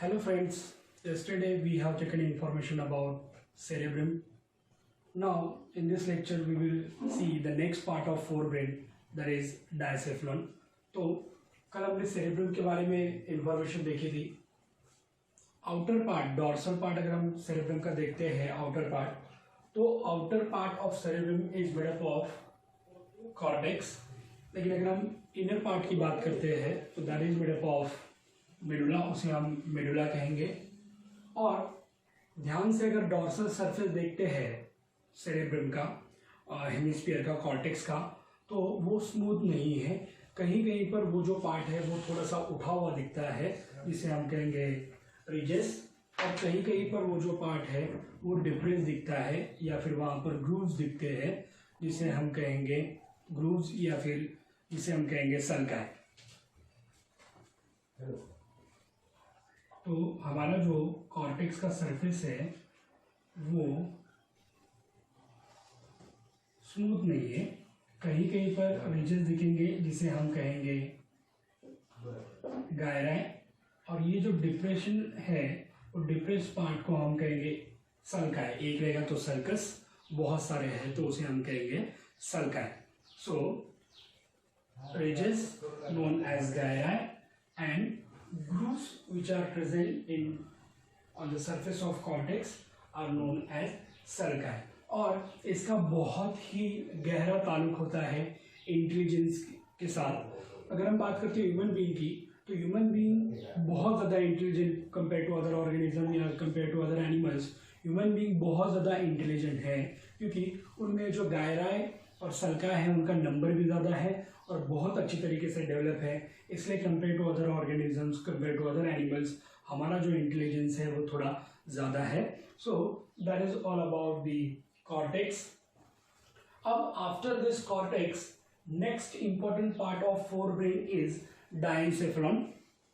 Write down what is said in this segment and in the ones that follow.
Hello friends, yesterday we have taken information about cerebrum. Now in this lecture we will see the next part of forebrain, that is diencephalon. तो कल हमने cerebrum के बारे में information देखी थी. Outer part, dorsal part अगर हम cerebrum का देखते हैं आउटर पार्ट, तो outer part of cerebrum is made up of cortex. लेकिन अगर हम इनर पार्ट की बात करते हैं तो that is made up of medulla, उसे हम मेडुला कहेंगे. और ध्यान से अगर डॉर्सल सरफेस देखते हैं सेरेब्रम का, हेमिस्फीयर का, कॉर्टेक्स का, तो वो स्मूथ नहीं है. कहीं कहीं पर वो जो पार्ट है वो थोड़ा सा उठा हुआ दिखता है, जिसे हम कहेंगे रिजेस. और कहीं कहीं पर वो जो पार्ट है वो डिप्रेस दिखता है, या फिर वहाँ पर ग्रूव्स दिखते हैं, जिसे हम कहेंगे ग्रूव्स, या फिर जिसे हम कहेंगे सल्काई. तो हमारा जो कॉर्टेक्स का सरफेस है वो स्मूथ नहीं है. कहीं कहीं पर रिजेस दिखेंगे, जिसे हम कहेंगे गायराई. और ये जो डिप्रेशन है वो डिप्रेस पार्ट को हम कहेंगे सल्काई. एक रहेगा तो सर्कस, बहुत सारे हैं तो उसे हम कहेंगे sulci. So ridges known as gyri and grooves which are present on the surface of cortex are known as sulci. और इसका बहुत ही गहरा ताल्लुक होता है इंटेलिजेंस के साथ. अगर हम बात करते हैं ह्यूमन बीइंग की, तो ह्यूमन बीइंग बहुत ज़्यादा intelligent compare to other organism या compare to other animals. Human being बहुत ज़्यादा इंटेलिजेंट है, क्योंकि उनमें जो गायराई और सल्का है उनका नंबर भी ज़्यादा है और बहुत अच्छी तरीके से डेवलप है. इसलिए compare to other organisms, compare to other animals, हमारा जो इंटेलिजेंस है वो थोड़ा ज़्यादा है. So that is all about the cortex. अब after this cortex, next important part of forebrain is diencephalon.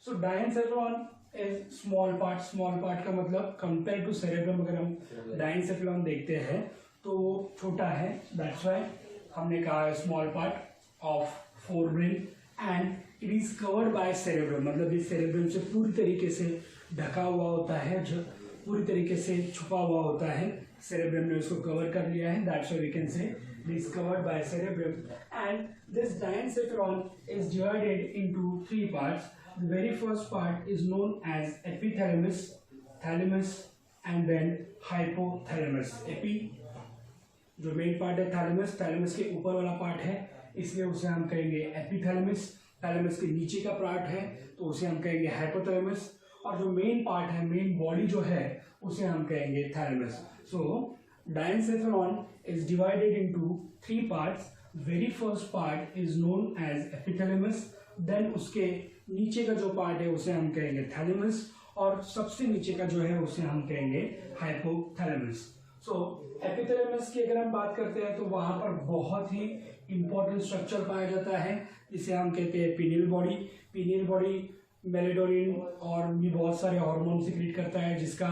So diencephalon is small part. Small part का मतलब कंपेयर टू सेरेब्रम अगर हम डायनसेफेलॉन देखते हैं तो छोटा है. दैट्स व्हाई हमने कहा small part of forebrain and it is covered by cerebrum. मतलब इस सेरेब्रम से पूरी तरीके से ढका हुआ होता है, जो पूरी तरीके से छुपा हुआ होता है. सेरेब्रम ने उसको कवर कर लिया है. That's why we can say it is covered by cerebrum. And this diencephalon is divided into three parts. The very first part is known as epithalamus, thalamus and then hypothalamus. Epi जो main part है thalamus, thalamus के ऊपर वाला part है, इसलिए उसे हम कहेंगे एपिथैलेमस. थैलेमस के नीचे का पार्ट है तो उसे हम कहेंगे हाइपोथैलेमस. और जो मेन पार्ट है, मेन बॉडी जो है, उसे हम कहेंगे thalamus. So diencephalon is divided into three parts. Very first part is known as epithalamus. Then उसके नीचे का जो पार्ट है उसे हम कहेंगे थैलेमस, और सबसे नीचे का जो है उसे हम कहेंगे हाइपोथैलेमस. सो एपिथैलेमस की अगर हम बात करते हैं तो वहां पर बहुत ही इंपॉर्टेंट स्ट्रक्चर पाया जाता है, जिसे हम कहते हैं pineal body. Pineal body melatonin और भी बहुत सारे हार्मोन सिक्रीट करता है, जिसका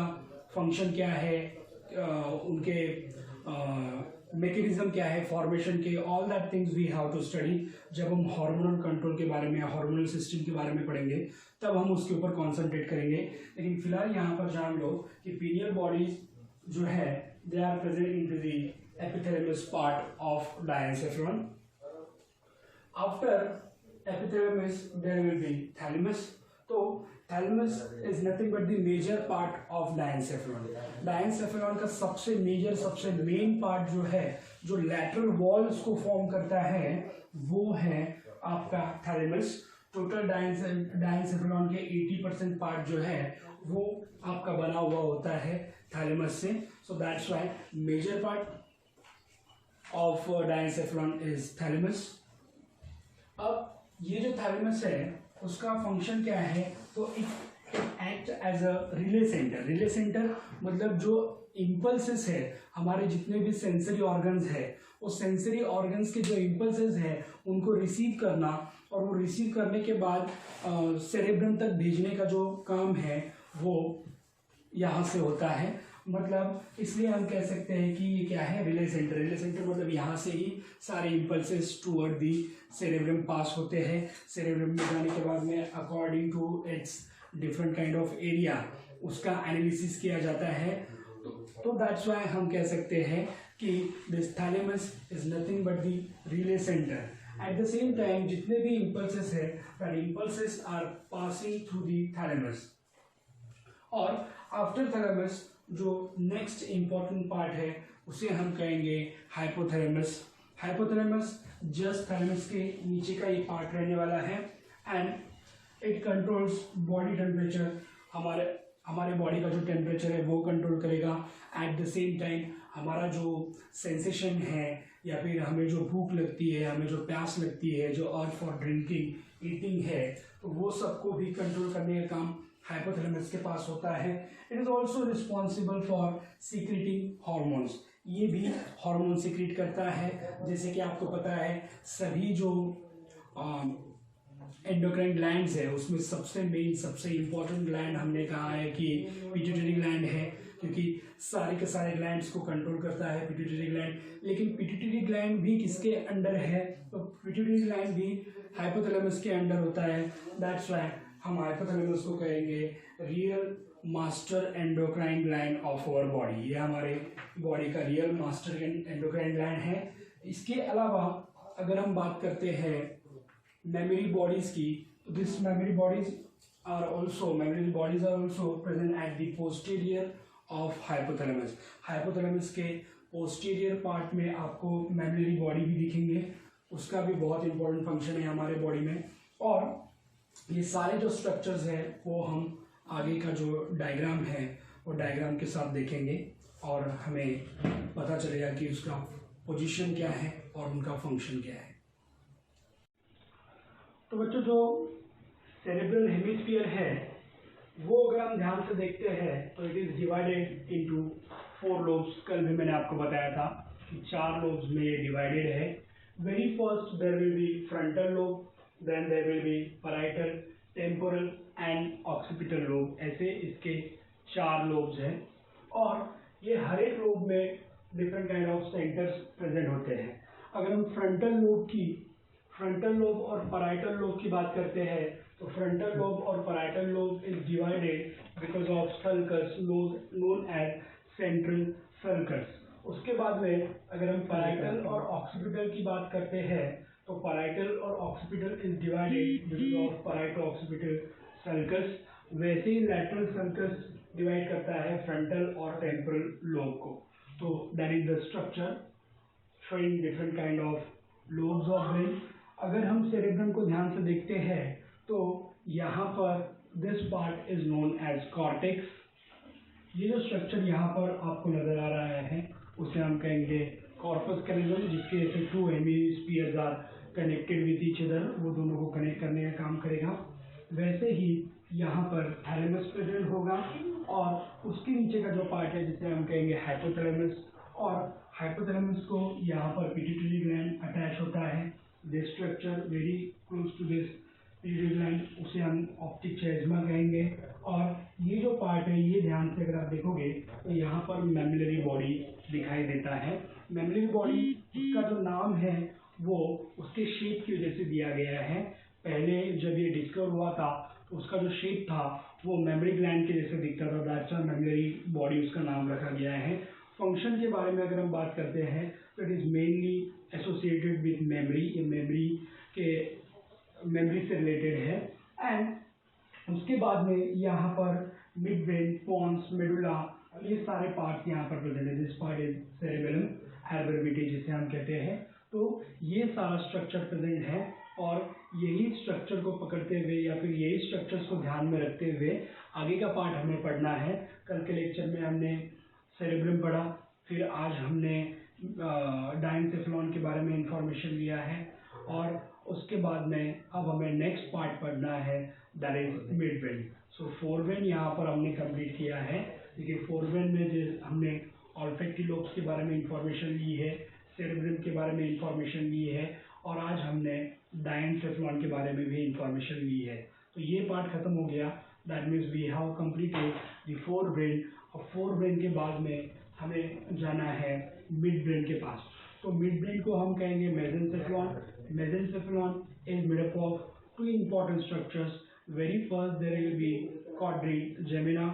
फंक्शन क्या है, उनके मैकेनिज्म क्या है फॉर्मेशन के, all that things we have to study. जब हम हार्मोनल कंट्रोल के बारे में, हार्मोनल सिस्टम के बारे में पढ़ेंगे तब हम उसके ऊपर कॉन्सेंट्रेट करेंगे. लेकिन फिलहाल यहाँ पर जान लो कि पीनियल बॉडीज जो है they are present into the epithalamus part of diencephalon. After epithalamus there will be thalamus. So thalamus is nothing but the major part of diencephalon. Diencephalon का सबसे मेजर, सबसे मेन पार्ट जो है, जो lateral walls को form करता है, वो है आपका थैलेमस. टोटल डायनसेफेलॉन के 80% पार्ट जो है वो आपका बना हुआ होता है थैलेमस से. So that's why major part of diencephalon is thalamus. अब ये जो थैलेमस है उसका फंक्शन क्या है, तो it act as a relay centre. Relay centre मतलब जो इम्पल्सेस है, हमारे जितने भी सेंसरी ऑर्गन्स है, उस सेंसरी ऑर्गन्स के जो इम्पल्सेस है उनको रिसीव करना, और वो रिसीव करने के बाद सेरेब्रम तक भेजने का जो काम है वो यहाँ से होता है. मतलब इसलिए हम कह सकते हैं कि ये क्या है, रिले सेंटर. रिले सेंटर मतलब यहाँ से ही सारे impulses toward the cerebrum pass होते हैं. सेरेब्रम में जाने के बाद में according to its different kind of area, उसका एनालिसिस किया जाता है। तो दैट्स वाई हम कह सकते हैं कि this thalamus is nothing but the relay centre. At the same time जितने भी इम्पल्सेस है, that impulses are passing through the thalamus. और आफ्टर थैलेमस जो नेक्स्ट इंपॉर्टेंट पार्ट है उसे हम कहेंगे हाइपोथैलेमस। हाइपोथैलेमस जस्ट थैलेमस के नीचे का ये पार्ट रहने वाला है and it controls body temperature. हमारे बॉडी का जो टेम्परेचर है वो कंट्रोल करेगा। एट द सेम टाइम हमारा जो सेंसेशन है या फिर हमें जो भूख लगती है, हमें जो प्यास लगती है, जो अर्ज फॉर ड्रिंकिंग ईटिंग है, तो वो सबको भी कंट्रोल करने का काम हाइपोथैलेमस के पास होता है। It is also responsible for secreting hormones. ये भी हार्मोन सीक्रेट करता है। जैसे कि आपको पता है सभी जो एंडोक्राइन ग्लैंड्स है उसमें सबसे मेन सबसे इम्पोर्टेंट ग्लैंड हमने कहा है कि पिट्यूटरी ग्लैंड है, क्योंकि सारे के सारे ग्लैंड्स को कंट्रोल करता है पिट्यूटरी ग्लैंड। लेकिन पिट्यूटरी ग्लैंड भी किसके अंडर है? तो पिट्यूटरी ग्लैंड भी हाइपोथैलेमस के अंडर होता है। दैट्स व्हाई हम हाइपोथैलेमस को कहेंगे real master endocrine gland of our body. ये हमारे बॉडी का रियल मास्टर एंडोक्राइन ग्लैंड है। इसके अलावा अगर हम बात करते हैं मेमोरी बॉडीज की, तो this memory bodies are also present at the posterior of hypothalamus. Hypothalamus के पोस्टीरियर पार्ट में आपको मेमोरी बॉडी भी दिखेंगे, उसका भी बहुत इंपॉर्टेंट फंक्शन है हमारे बॉडी में। और ये सारे जो स्ट्रक्चर्स हैं वो हम आगे का जो डायग्राम है वो डायग्राम के साथ देखेंगे और हमें पता चलेगा कि उसका पोजीशन क्या है और उनका फंक्शन क्या है। तो बच्चों जो सेरेब्रल हेमिस्फीयर है वो अगर हम ध्यान से देखते हैं तो it is divided into 4 lobes. कल भी मैंने आपको बताया था कि 4 लोब्स में ये डिवाइडेड है। Very first there will be frontal lobe, then there will be parietal, temporal and occipital lobe. ऐसे इसके 4 लोब्स हैं और ये हर एक लोब में different kind of centres present होते हैं। अगर हम फ्रंटल लोब और पैराइटल लोब की बात करते हैं तो फ्रंटल लोब और parietal lobe is divided because of sulcus known as central sulcus। उसके बाद में अगर हम पैराइटल और ऑक्सीपिटल की बात करते हैं तो पैराइटल और occipital is divided because of पैराइटो occipital sulcus। वैसे ही लैटरल sulcus डिवाइड करता है फ्रंटल और टेम्पोरल लोब को। तो that is the structure showing different kind of lobes of brain. अगर हम सेरेब्रम को ध्यान से देखते हैं तो यहाँ पर this part is known as cortex. ये जो स्ट्रक्चर यहाँ पर आपको नजर आ रहा है उसे हम कहेंगे कॉर्पस कैलोजम, जिसके जैसे 2 hemispheres are connected with each other, वो दोनों को कनेक्ट करने का काम करेगा। वैसे ही यहाँ पर थैलेमस प्रेजेंट होगा और उसके नीचे का जो पार्ट है जिसे हम कहेंगे हाइपोथैलेमस, और हाइपोथैलेमस को यहाँ पर पिट्यूटरी ग्लैंड अटैच होता है। This structure very close to this pituitary gland, उसे हम ऑप्टिक चिज़्मा कहेंगे। और ये जो पार्ट है ये ध्यान से अगर आप देखोगे तो यहाँ पर मेमोरी बॉडी दिखाई देता है। मेमोरी बॉडी उसका जो नाम है वो उसके शेप की वजह से दिया गया है। पहले जब ये डिस्कवर हुआ था तो उसका जो शेप था वो मेमोरी ग्लैंड के जैसे दिखता था, दैट्स व्हाई मेमोरी बॉडी उसका नाम रखा गया है। फंक्शन के बारे में अगर हम बात करते हैं तो it is mainly associated with memory. ये मेमोरी से रिलेटेड है। एंड उसके बाद में यहाँ पर मिड ब्रेन, पोन्स, मेडुला, ये सारे पार्ट्स यहाँ पर प्रेजेंट है। दिस पार्ट इज सेरेबेलम एल्बर्बिटी जिसे हम कहते हैं। तो ये सारा स्ट्रक्चर प्रेजेंट है और यही स्ट्रक्चर को पकड़ते हुए या फिर यही स्ट्रक्चर्स को ध्यान में रखते हुए आगे का पार्ट हमें पढ़ना है। कल के लेक्चर में हमने सेरेब्रम पढ़ा, फिर आज हमने डायनसेफेलॉन के बारे में इंफॉर्मेशन लिया है और उसके बाद में अब हमें नेक्स्ट पार्ट पढ़ना है, that is mid brain. So forebrain यहाँ पर हमने कंप्लीट किया है। देखिए फोरब्रेन में जो हमने ऑल्फैक्टरी लोब्स के बारे में इंफॉर्मेशन ली है, सेरेब्रम के बारे में इंफॉर्मेशन ली है और आज हमने डायनसेफेलॉन के बारे में भी इंफॉर्मेशन ली है। तो ये पार्ट खत्म हो गया। That means we have completed the forebrain. और फोरब्रेन के बाद में हमें जाना है मिड ब्रेन के पास। तो मिड ब्रेन को हम कहेंगे mesencephalon. Mesencephalon is made up of 2 important structures. Very first there will be quadrigemina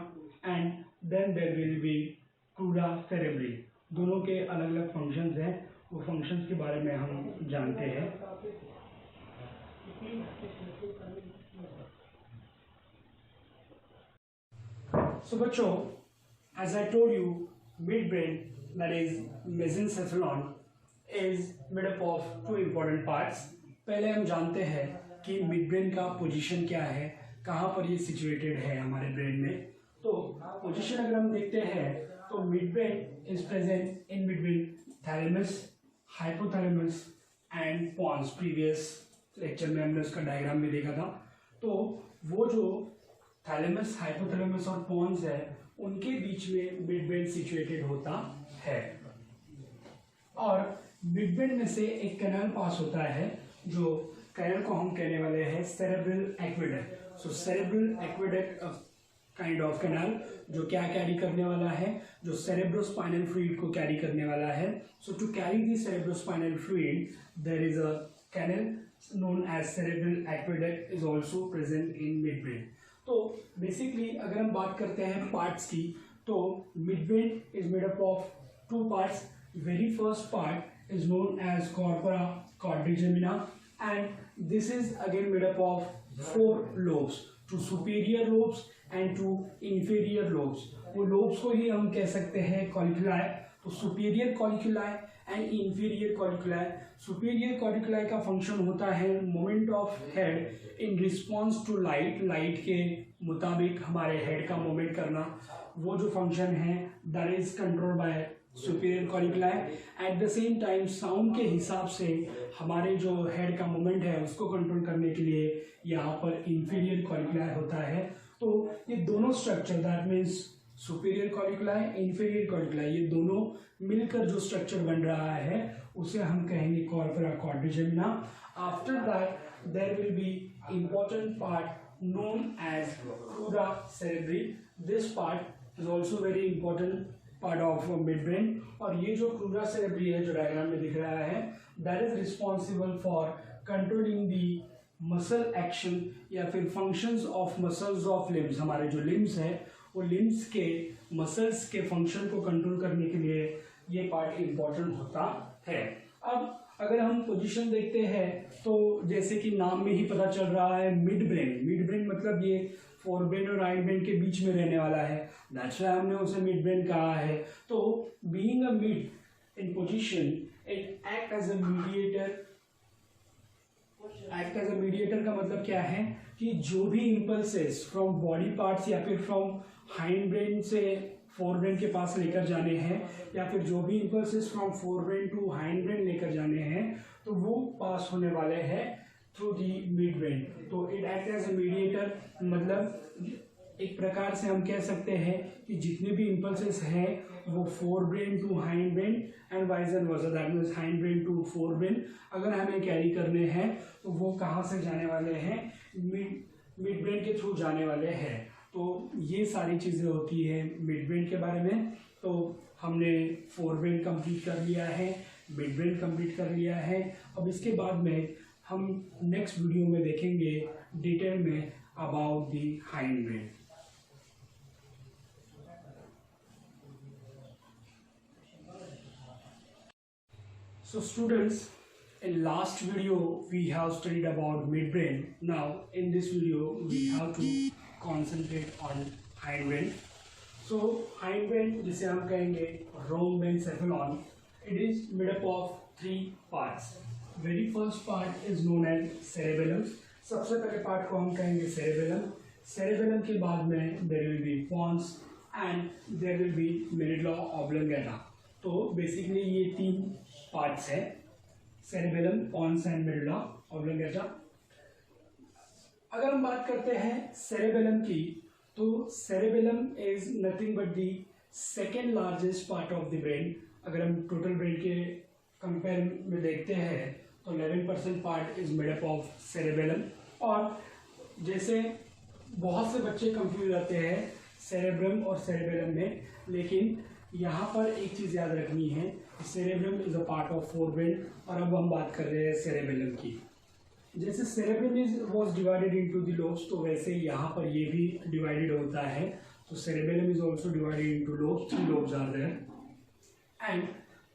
and then there will be crura cerebri। दोनों के अलग अलग फंक्शंस हैं, वो फंक्शंस के बारे में हम जानते हैं। So बच्चों, as I told you, midbrain, that is mesencephalon, is made up of two important parts। पहले हम जानते हैं कि मिडब्रेन का पोजीशन क्या है, कहाँ पर ये सिचुएटेड है हमारे ब्रेन में। तो पोजीशन अगर हम देखते हैं तो midbrain is present in between thalamus, hypothalamus and pons. Previous lecture में हमने उसका डायग्राम भी देखा था। तो वो जो थैलेमस, हाइपोथैलेमस और पॉन्स है, उनके बीच में मिडब्रेन सिचुएटेड होता है। और मिडब्रेन में से एक कैनाल पास होता है, जो कैनाल को हम कहने वाले हैं cerebral aqueduct. So cerebral aqueduct kind of canal जो क्या कैरी करने वाला है, जो सेरेब्रोस्पाइनल फ्लूइड को कैरी करने वाला है। So to carry the cerebrospinal fluid there is a canal known as cerebral aqueduct is also present in midbrain। तो बेसिकली अगर हम बात करते हैं पार्ट्स की, तो midbrain is made up of two parts। Very first part is known as corpora quadrigemina and this is again made up of four lobes, two superior lobes and two inferior lobes। वो lobes को ही हम कह सकते हैं colliculi। तो superior colliculi and inferior colliculi. Superior colliculi का function होता है moment of head in response to light. Light के मुताबिक हमारे हेड का मोमेंट करना, वो जो फंक्शन है that is control by superior colliculi. At the same time sound के हिसाब से हमारे जो हेड का मोमेंट है उसको कंट्रोल करने के लिए यहाँ पर इंफीरियर कॉर्डिकुलाई होता है। तो ये दोनों structure, that means superior colliculi, inferior colliculi, ये दोनों मिलकर जो स्ट्रक्चर बन रहा है उसे हम कहेंगे corpora quadrigemina. After that there will be important part known as crura cerebri. This part is also very important part of midbrain. और ये जो क्रूरा सेरेब्री है जो डायग्राम में दिख रहा है, that is responsible for controlling the muscle action या फिर functions of muscles of limbs. हमारे जो लिम्स है वो लिम्स के मसल्स के फंक्शन को कंट्रोल करने के लिए ये पार्ट इंपॉर्टेंट होता है। अब अगर हम पोजीशन देखते हैं तो जैसे कि नाम में ही पता चल रहा है मिड ब्रेन। मिड ब्रेन मतलब ये फोर ब्रेन और राइट ब्रेन के बीच में रहने वाला है, दैट्स व्हाई हमने उसे मिड ब्रेन कहा है। तो being a mid in position it act as a mediator. Act as a mediator का मतलब क्या है कि जो भी इम्पल्सेस फ्रॉम बॉडी पार्ट्स या फिर फ्रॉम हाइंड ब्रेन से फोर ब्रेन के पास लेकर जाने हैं, या फिर जो भी impulses from fore brain to hind brain लेकर जाने हैं, तो वो पास होने वाले हैं थ्रू दी मिड ब्रेन। तो it act as a mediator, मतलब एक प्रकार से हम कह सकते हैं कि जितने भी इम्पल्सेस हैं वो fore brain to hind brain and vice and versa, that means hindbrain to forebrain अगर हमें कैरी करने हैं तो वो कहाँ से जाने वाले हैं, मिड ब्रेन के थ्रू जाने वाले हैं। तो ये सारी चीज़ें होती है मिड ब्रेन के बारे में। तो हमने फोर ब्रेन कंप्लीट कर लिया है, मिड ब्रेन कंप्लीट कर लिया है। अब इसके बाद में हम नेक्स्ट वीडियो में देखेंगे डिटेल में about the hind brain. So students, in last video we have studied about midbrain. Now in this video we have to concentrate on hindbrain. So hindbrain जिसे हम कहेंगे rhombencephalon, it is made up of three parts. Very first part is known as cerebellum. सबसे पहले part को हम कहेंगे cerebellum. Cerebellum के बाद में there will be pons and there will be medulla oblongata. तो बेसिकली ये तीन पार्ट्स है, cerebellum, pons and medulla oblongata. अगर हम बात करते हैं सेरेबेलम की, तो cerebellum is nothing but the second largest part of the brain. अगर हम टोटल ब्रेन के कंपेयर में देखते हैं तो 11% part is made up of cerebellum. और जैसे बहुत से बच्चे कंफ्यूज रहते हैं सेरेब्रम और सेरेबेलम में, लेकिन यहाँ पर एक चीज़ याद रखनी है, cerebrum is a part of fore brain. और अब हम बात कर रहे हैं सेरेबेलम की। जैसे cerebellum was divided into the lobes, तो वैसे यहाँ पर ये भी डिवाइडेड होता है। तो cerebellum is also divided into lobes, 3 lobes are there. And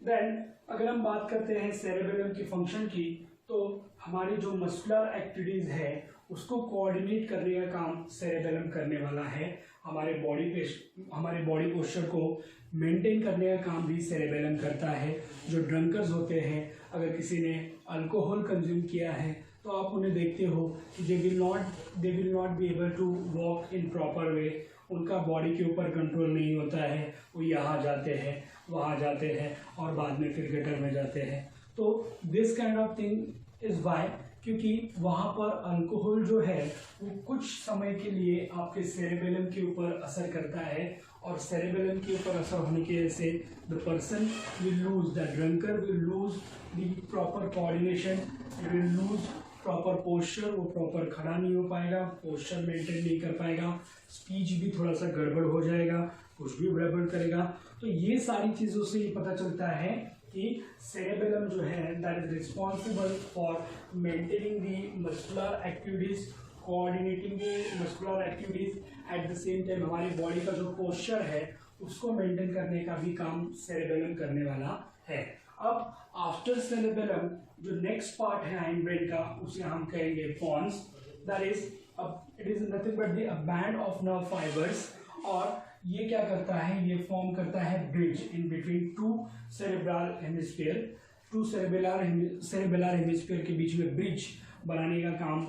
then अगर हम बात करते हैं सेरेबेलम की फंक्शन की, तो हमारी जो मस्कुलर एक्टिविटीज है उसको कोऑर्डिनेट करने का काम सेरेबेलम करने वाला है। हमारे बॉडी पोस्चर को मेंटेन करने का काम भी सेरेबेलम करता है। जो ड्रंकर्स होते हैं, अगर किसी ने अल्कोहल कंज्यूम किया है तो आप उन्हें देखते हो कि they will not be able to walk in proper way. उनका बॉडी के ऊपर कंट्रोल नहीं होता है, वो यहाँ जाते हैं वहाँ जाते हैं और बाद में फिर गटर में जाते हैं। तो this kind of thing is why, क्योंकि वहाँ पर अल्कोहल जो है वो कुछ समय के लिए आपके सेरेबेलम के ऊपर असर करता है, और सेरेबेलम के ऊपर असर होने की वजह से the person will lose, the drunker will lose the proper coordination, will lose proper posture, वो प्रॉपर खड़ा नहीं हो पाएगा, पोस्चर मेंटेन नहीं कर पाएगा, स्पीच भी थोड़ा सा गड़बड़ हो जाएगा, कुछ भी गड़बड़ करेगा। तो ये सारी चीज़ों से ये पता चलता है कि सेरेबेलम जो है that is responsible for maintaining the muscular activities, coordinating the muscular activities, eight the same time हमारी बॉडी का जो पोस्चर है उसको मेंटेन करने का भी काम सेरेबेलम करने वाला है। अब आफ्टर सेरेबेलम जो नेक्स्ट पार्ट है हाइंड ब्रेन का, उसे हम कहेंगे pons. That is it is nothing but the band of nerve fibres, और ये क्या करता है, ये फॉर्म करता है bridge in between two cerebral hemisphere, two cerebellar hemisphere के बीच में ब्रिज बनाने का काम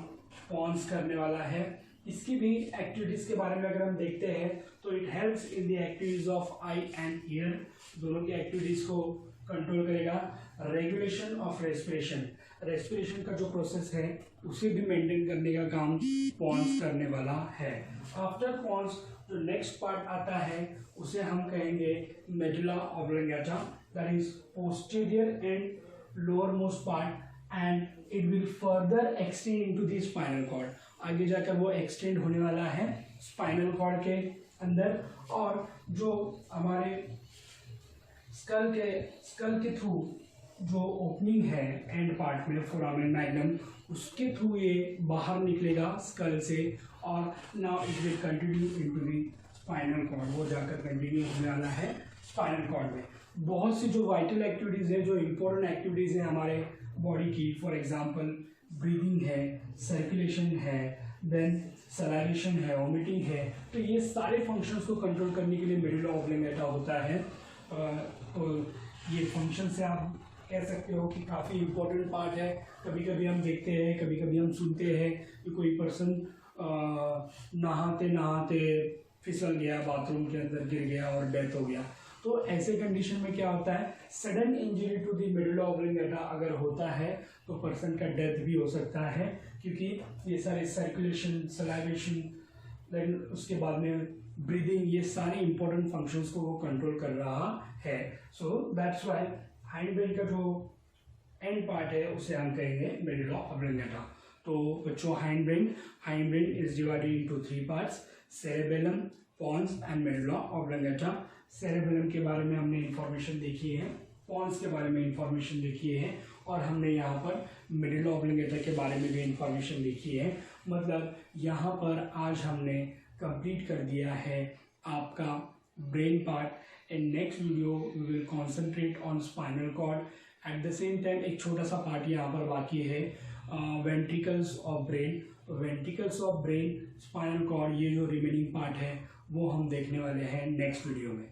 पॉन्स करने वाला है। इसकी भी एक्टिविटीज के बारे में अगर हम देखते हैं तो it helps in the activities of I and year, दोनों की एक्टिविटीज को कंट्रोल करेगा। रेगुलेशन ऑफ रेस्पिरेशन का जो प्रोसेस है उसे भी मेंटेन करने का काम पॉन्स करने वाला है। आफ्टर पॉन्स जो नेक्स्ट पार्ट आता है उसे हम कहेंगे medulla oblongata, that is posterior and lower most part, and it will further extend into the spinal cord. आगे जाकर वो एक्सटेंड होने वाला है स्पाइनल कॉर्ड के अंदर, और जो हमारे स्कल के थ्रू जो ओपनिंग है एंड पार्ट में फोरामेन मैग्नम, उसके थ्रू ये बाहर निकलेगा स्कल से, और now it will continue into the spinal cord, वो जाकर कंटिन्यू होने वाला है स्पाइनल कॉर्ड में। बहुत सी जो वाइटल एक्टिविटीज़ है, जो इम्पोर्टेंट एक्टिविटीज़ हैं हमारे बॉडी की, फॉर एग्जांपल ब्रीदिंग है, सर्कुलेशन है, देन सलाइवेशन है, वॉमिटिंग है, तो ये सारे फंक्शंस को कंट्रोल करने के लिए मेडुला ऑब्लिंगेटा होता है। तो ये फंक्शन से आप कह सकते हो कि काफ़ी इम्पोर्टेंट पार्ट है। कभी कभी हम देखते हैं, कभी कभी हम सुनते हैं कि कोई पर्सन नहाते नहाते फिसल गया, बाथरूम के अंदर गिर गया और डेथ हो गया। तो ऐसे कंडीशन में क्या होता है, sudden injury to the medulla oblongata अगर होता है तो पर्सन का डेथ भी हो सकता है, क्योंकि ये सारे सर्कुलेशन, सलाइवेशन, देन उसके बाद में ब्रीदिंग, ये सारे इंपॉर्टेंट फंक्शंस को वो कंट्रोल कर रहा है। सो दैट्स व्हाई हाइंड ब्रेन का जो एंड पार्ट है उसे हम कहेंगे मेडुला ऑब्लिंगेटा। तो बच्चों, hind brain is divided into 3 parts, cerebellum, pons and medulla oblongata. Cerebellum के बारे में हमने इंफॉर्मेशन देखी है, पॉन्स के बारे में इंफॉर्मेशन देखी है, और हमने यहाँ पर मेडुला ऑब्लिंगेटा के बारे में भी इंफॉर्मेशन देखी है। मतलब यहाँ पर आज हमने कंप्लीट कर दिया है आपका brain part. In next video we will concentrate on spinal cord. At the same time एक छोटा सा पार्ट यहाँ पर बाकी है, ventricles of brain. Ventricles of brain, spinal cord, ये जो रिमेनिंग पार्ट है वो हम देखने वाले हैं नेक्स्ट वीडियो में।